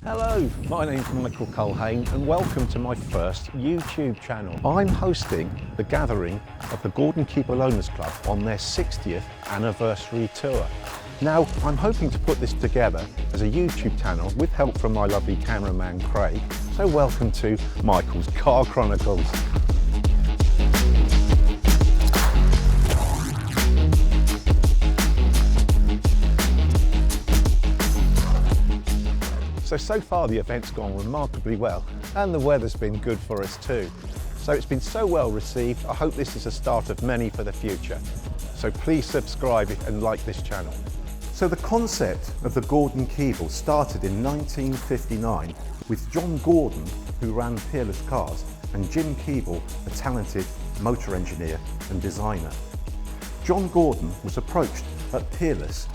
Hello, my name's Michael Culhane and welcome to my first YouTube channel. I'm hosting the gathering of the Gordon-Keeble Owners Club on their 60th anniversary tour. Now, I'm hoping to put this together as a YouTube channel with help from my lovely cameraman Craig. So welcome to Michael's Car Chronicles. So far the event's gone remarkably well and the weather's been good for us too. So it's been so well received. I hope this is the start of many for the future. So please subscribe and like this channel. So the concept of the Gordon-Keeble started in 1959 with John Gordon, who ran Peerless Cars, and Jim Keeble, a talented motor engineer and designer. John Gordon was approached at Peerless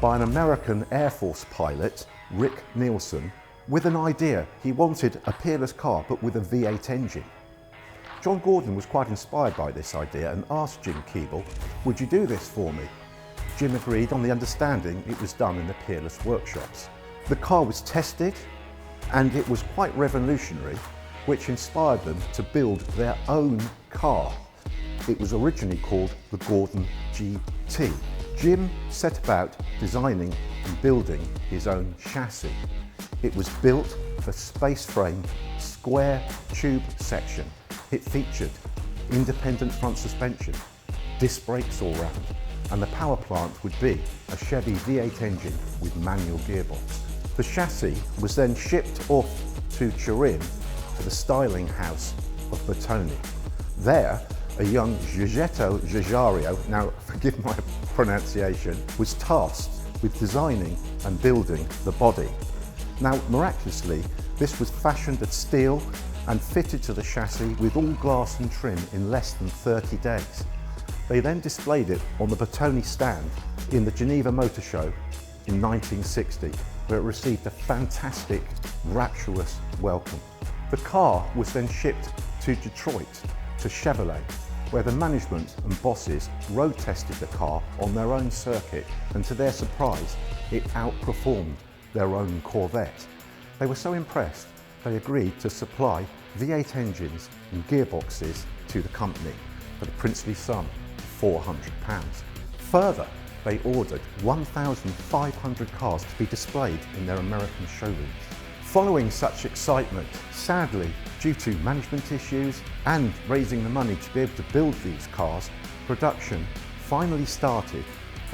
by an American Air Force pilot, Rick Nielsen, with an idea. He wanted a Peerless car but with a V8 engine. John Gordon was quite inspired by this idea and asked Jim Keeble, "Would you do this for me?" Jim agreed on the understanding it was done in the Peerless workshops. The car was tested and it was quite revolutionary, which inspired them to build their own car. It was originally called the Gordon GT. Jim set about designing and building his own chassis. It was built for space frame, square tube section. It featured independent front suspension, disc brakes all round, and the power plant would be a Chevy V8 engine with manual gearbox. The chassis was then shipped off to Turin to the styling house of Bertone. There, a young Giuseppe Giugiaro, now forgive my pronunciation, was tasked with designing and building the body. Now, miraculously, this was fashioned at steel and fitted to the chassis with all glass and trim in less than 30 days. They then displayed it on the Bertone stand in the Geneva Motor Show in 1960, where it received a fantastic, rapturous welcome. The car was then shipped to Detroit, to Chevrolet, where the management and bosses road tested the car on their own circuit, and to their surprise, it outperformed their own Corvette. They were so impressed, they agreed to supply V8 engines and gearboxes to the company for the princely sum of £400. Further, they ordered 1,500 cars to be displayed in their American showrooms. Following such excitement, sadly, due to management issues and raising the money to be able to build these cars, production finally started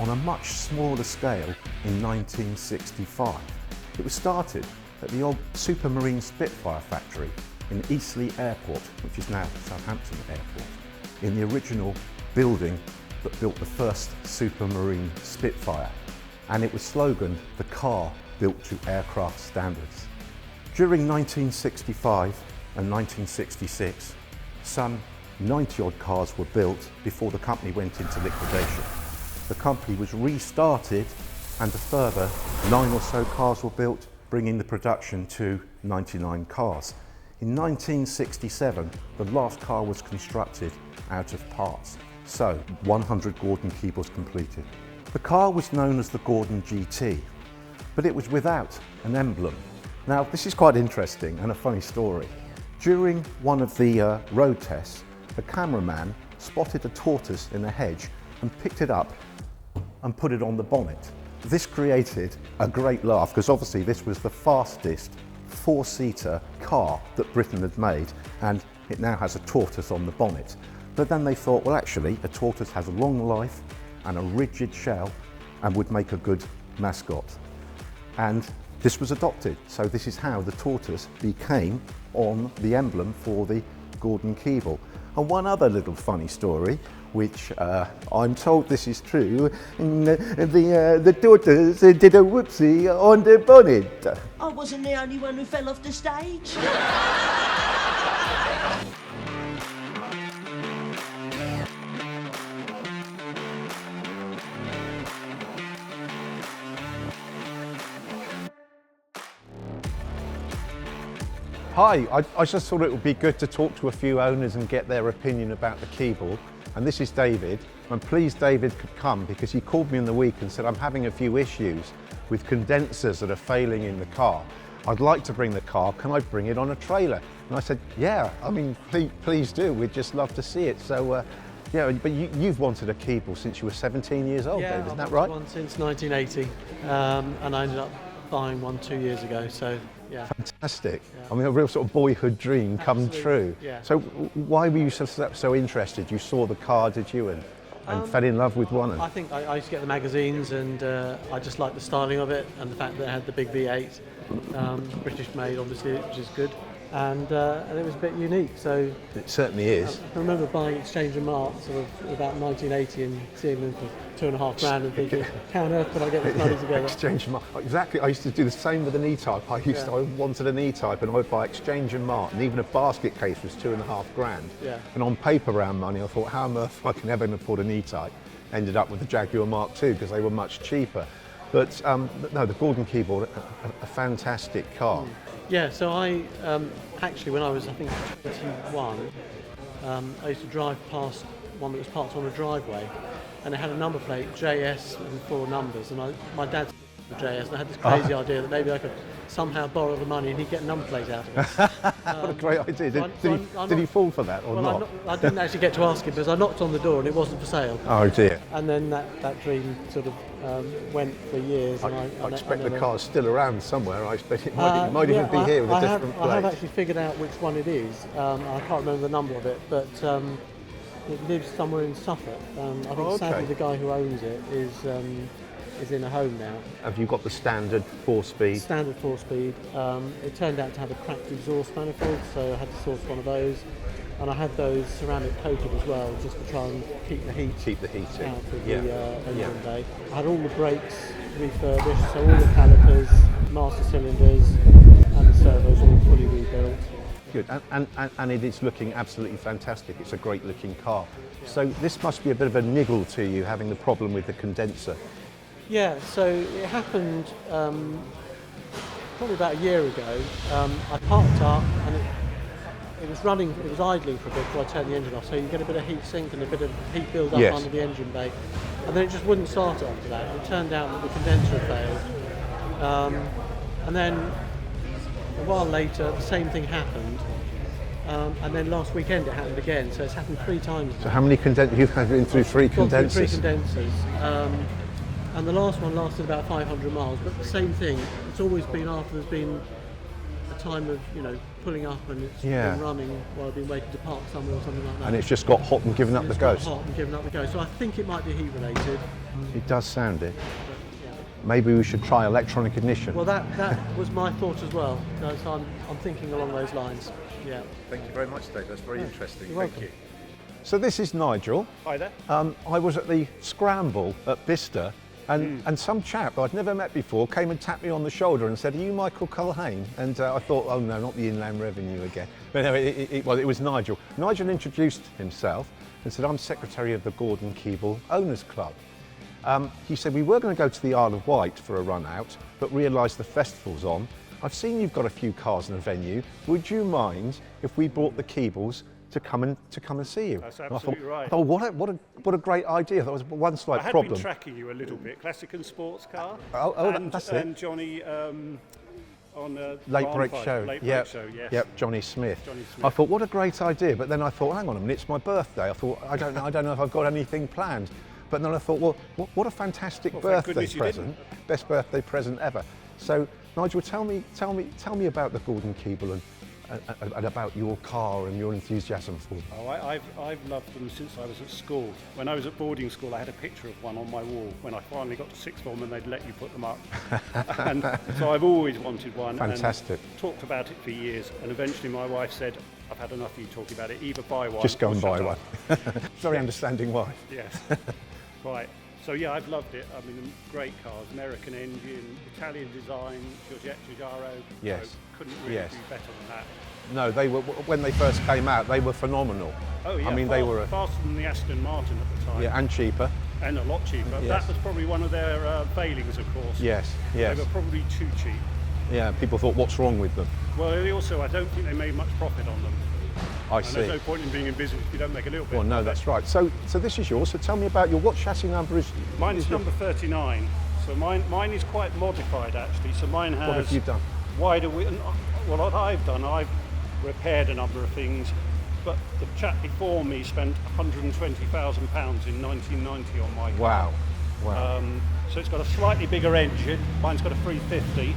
on a much smaller scale in 1965. It was started at the old Supermarine Spitfire factory in Eastleigh Airport, which is now Southampton Airport, in the original building that built the first Supermarine Spitfire, and it was sloganed, "The car built to aircraft standards." During 1965 and 1966, some 90 odd cars were built before the company went into liquidation. The company was restarted and a further 9 or so cars were built, bringing the production to 99 cars. In 1967, the last car was constructed out of parts, so 100 Gordon-Keebles completed. The car was known as the Gordon GT, but it was without an emblem. Now, this is quite interesting and a funny story. During one of the road tests, the cameraman spotted a tortoise in a hedge and picked it up and put it on the bonnet. This created a great laugh because obviously this was the fastest 4-seater car that Britain had made, and it now has a tortoise on the bonnet. But then they thought, well, actually, a tortoise has a long life and a rigid shell and would make a good mascot. And this was adopted, so this is how the tortoise became on the emblem for the Gordon-Keeble. And one other little funny story, which I'm told this is true, the tortoise did a whoopsie on the bonnet. I wasn't the only one who fell off the stage. Hi, I just thought it would be good to talk to a few owners and get their opinion about the Keeble. And this is David. I'm pleased David could come because he called me in the week and said I'm having a few issues with condensers that are failing in the car. I'd like to bring the car, can I bring it on a trailer? And I said, yeah, I mean, please do, we'd just love to see it. So, yeah, but you've wanted a Keeble since you were 17 years old, Dave, isn't that right? I've wanted one since 1980, and I ended up buying one 2 years ago, so yeah. Fantastic. Yeah. I mean, a real sort of boyhood dream come true. Yeah. So why were you so interested? You saw the car, did you, and fell in love with one? I think I used to get the magazines, and I just liked the styling of it and the fact that it had the big V8, British made obviously, which is good, and it was a bit unique. So it certainly is. I remember buying Exchange and Mart sort of about 1980 and seeing them for £2.5 grand and thinking, how on earth could I get this money together? Exchange and Mart, exactly. I used to do the same with an E-Type. I wanted an E-Type, and I would buy Exchange and Mart, and even a basket case was £2.5 grand. Yeah. And on paper round money, I thought, how on earth I can ever afford an E-Type? Ended up with the Jaguar Mark II because they were much cheaper. But no, the Gordon-Keeble, a fantastic car. Yeah, so I actually, when I was, I think, 21, I used to drive past one that was parked on a driveway, and it had a number plate, JS, and 4 numbers, and my dad's JS, and I had this crazy idea that maybe I could somehow borrow the money and he'd get a number plate out of it. What a great idea. Did he fall for that or not? I didn't actually get to ask him because I knocked on the door and it wasn't for sale. Oh dear. And then that dream sort of went for years. I expect the car's still around somewhere. I expect it might even be here with a different plate. I have actually figured out which one it is. I can't remember the number of it, but it lives somewhere in Suffolk. I think sadly the guy who owns it is in a home now. Have you got the standard 4-speed? Standard 4-speed. It turned out to have a cracked exhaust manifold, so I had to source one of those. And I had those ceramic coated as well, just to try and keep the heat out of the engine bay. I had all the brakes refurbished, so all the calipers, master cylinders, and the servos all fully rebuilt. Good, and it is looking absolutely fantastic. It's a great looking car. So this must be a bit of a niggle to you, having the problem with the condenser. Yeah, so it happened probably about a year ago. I parked up and it was running, it was idling for a bit before I turned the engine off, so you get a bit of heat sink and a bit of heat build up under the engine bay. And then it just wouldn't start after that. It turned out that the condenser had failed. And then a while later, the same thing happened. And then last weekend it happened again, so it's happened 3 times now. So how many condensers? You've been through 3 condensers? 3 condensers. And the last one lasted about 500 miles, but the same thing. It's always been after there's been a time of, pulling up and it's been running while I've been waiting to park somewhere or something like that. And it's just got hot and given up the ghost? Hot and given up the ghost. So I think it might be heat related. It does sound it. But, yeah. Maybe we should try electronic ignition. Well, that was my thought as well. So I'm thinking along those lines. Yeah. Thank you very much, Dave. That's very interesting. You're welcome. Thank you. So this is Nigel. Hi there. I was at the Scramble at Bicester, and some chap I'd never met before came and tapped me on the shoulder and said, "Are you Michael Culhane?" And I thought, oh no, not the Inland Revenue again. But no, it was Nigel. Nigel introduced himself and said, "I'm secretary of the Gordon-Keeble Owners Club." He said, "We were going to go to the Isle of Wight for a run out, but realised the festival's on. I've seen you've got a few cars in the venue. Would you mind if we brought the Keebles to come and see you?" That's absolutely right. Oh, what a great idea! That was one slight problem. I had been tracking you a little bit. Classic and sports car. That's it. And Johnny on Late Break Show. Late Break Show, yes. Yep, Johnny Smith. Johnny Smith. I thought, what a great idea. But then I thought, hang on a minute, it's my birthday. I thought, I don't know if I've got anything planned. But then I thought, well, what a fantastic birthday present! Best birthday present ever. So, Nigel, tell me about the Gordon-Keeble and about your car and your enthusiasm for them. Oh, I've loved them since I was at school. When I was at boarding school, I had a picture of one on my wall. When I finally got to sixth form, and they'd let you put them up. And so I've always wanted one. Fantastic. And talked about it for years, and eventually my wife said, "I've had enough of you talking about it. Either buy one, just go and buy one." up." Very understanding wife. Yes. Right. So yeah, I've loved it. I mean, great cars, American engine, Italian design, Giugiaro. Yes. So couldn't really be better than that. No, they were, when they first came out, they were phenomenal. Oh yeah. I mean, they were faster than the Aston Martin at the time. Yeah, and cheaper. And a lot cheaper. Yes. That was probably one of their failings, of course. Yes. They were probably too cheap. Yeah, people thought, what's wrong with them? Well, they also, I don't think they made much profit on them. I see. There's no point in being in business if you don't make a little bit. Well, no, that's right. So this is yours. So tell me about what chassis number is? Mine's number 39. So mine is quite modified actually. So mine has. What have you done? wider wheel. Well, what I've done, I've repaired a number of things, but the chap before me spent £120,000 in 1990 on my car. Wow. Wow. So it's got a slightly bigger engine. Mine's got a 350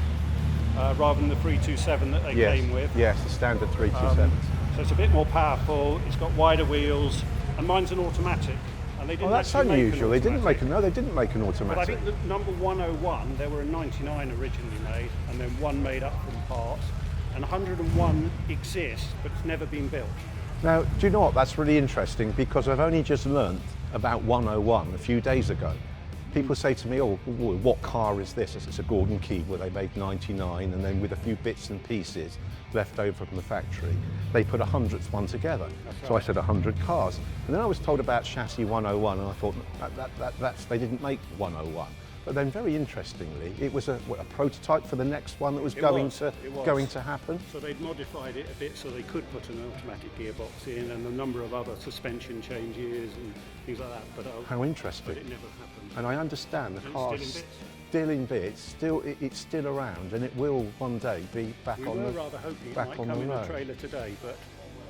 rather than the 327 that they came with. Yes, the standard 327. So it's a bit more powerful. It's got wider wheels, and mine's an automatic. And they didn't That's actually unusual. They didn't make automatic. they didn't make an automatic. But I think the number 101, there were 99 originally made, and then one made up from parts. And 101 exists, but it's never been built. Now, do you know what? That's really interesting because I've only just learnt about 101 a few days ago. People say to me, oh, what car is this? It's a Gordon-Keeble. They made 99, and then with a few bits and pieces left over from the factory, they put a 100th one together. So I said 100 cars. And then I was told about chassis 101, and I thought, they didn't make 101. But then very interestingly, it was a prototype for the next one that was going to happen. So they'd modified it a bit so they could put an automatic gearbox in and a number of other suspension changes and things like that. But how interesting. But it never happened. And I understand the And car's still in bits, it's still around, and it will one day be back we on were the rather hoping it back might on come the in a road. trailer today, but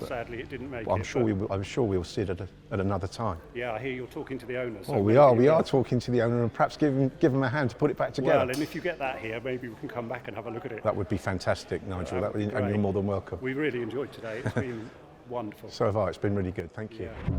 sadly it didn't make Well, it. I'm sure we'll see it at another time. Yeah, I hear you're talking to the owner. So Oh, we are talking to the owner, and perhaps give him a hand to put it back together. Well, and if you get that here, maybe we can come back and have a look at it. That would be fantastic, Nigel. That would be and great. you're more than welcome. We really enjoyed today. It's been wonderful. So have I. It's been really good. Thank you. Yeah.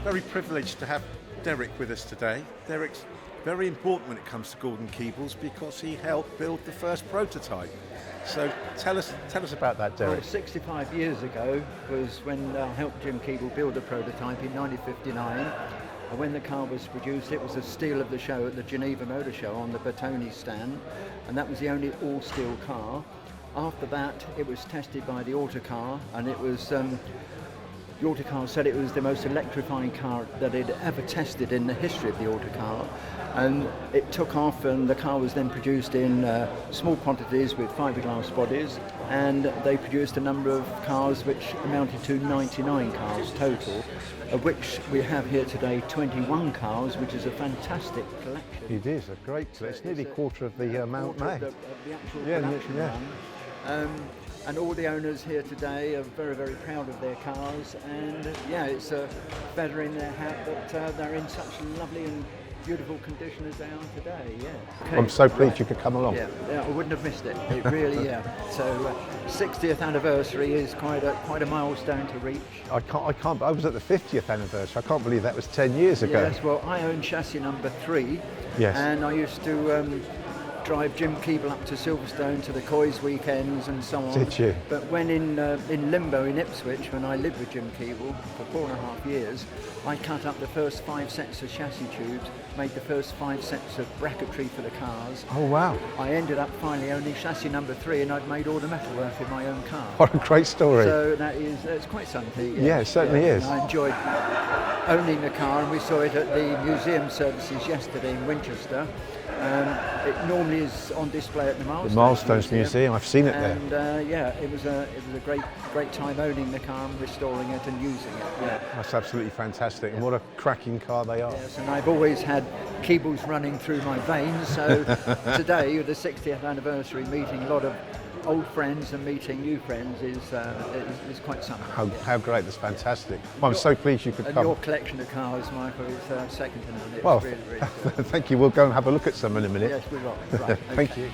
Very privileged to have Derek with us today. Derek's very important when it comes to Gordon-Keebles because he helped build the first prototype. So tell us about that, Derek. Well, 65 years ago was when I helped Jim Keeble build the prototype in 1959. And when the car was produced, it was the steel of the show at the Geneva Motor Show on the Bertoni stand, and that was the only all-steel car. After that, it was tested by the Autocar, and it was the Autocar said it was the most electrifying car that it ever tested in the history of the Autocar, and it took off, and the car was then produced in small quantities with fiberglass bodies, and they produced a number of cars which amounted to 99 cars total, of which we have here today 21 cars, which is a fantastic collection. It is a great collection. It's nearly a quarter of the amount made. Of the actual Yeah, production yeah. run. And all the owners here today are very, very proud of their cars, and yeah, it's a feather in their hat that they're in such lovely and beautiful condition as they are today. Yeah. Okay. I'm so pleased you could come along. Yeah, I wouldn't have missed it. It really, yeah. So, 60th anniversary is quite a milestone to reach. I can't. I was at the 50th anniversary. I can't believe that was 10 years ago. Yes. Well, I own chassis number 3. Yes. And I used to drive Jim Keeble up to Silverstone to the Coys weekends and so on. Did you? But when in Limbo in Ipswich, when I lived with Jim Keeble for 4.5 years, I cut up the first 5 sets of chassis tubes, made the first 5 sets of bracketry for the cars. Oh wow! I ended up finally owning chassis number 3, and I'd made all the metalwork in my own car. What a great story! So that's quite something. Yeah, it certainly is. And I enjoyed owning the car, and we saw it at the museum services yesterday in Winchester. It normally is on display at the Milestones Museum. I've seen it and, there. yeah, it was a great time owning the car and restoring it and using it. Yeah. That's absolutely fantastic, and what a cracking car they are. Yes, and I've always had Keebles running through my veins. So today, the 60th anniversary, meeting a lot of old friends and meeting new friends is quite something. How great! That's fantastic. Well, I'm so pleased you could And come. your collection of cars, Michael, is second to none. It's Well, really, really good. thank you. We'll go and have a look at some in a minute. Yes, we will. Right, Thank okay. you.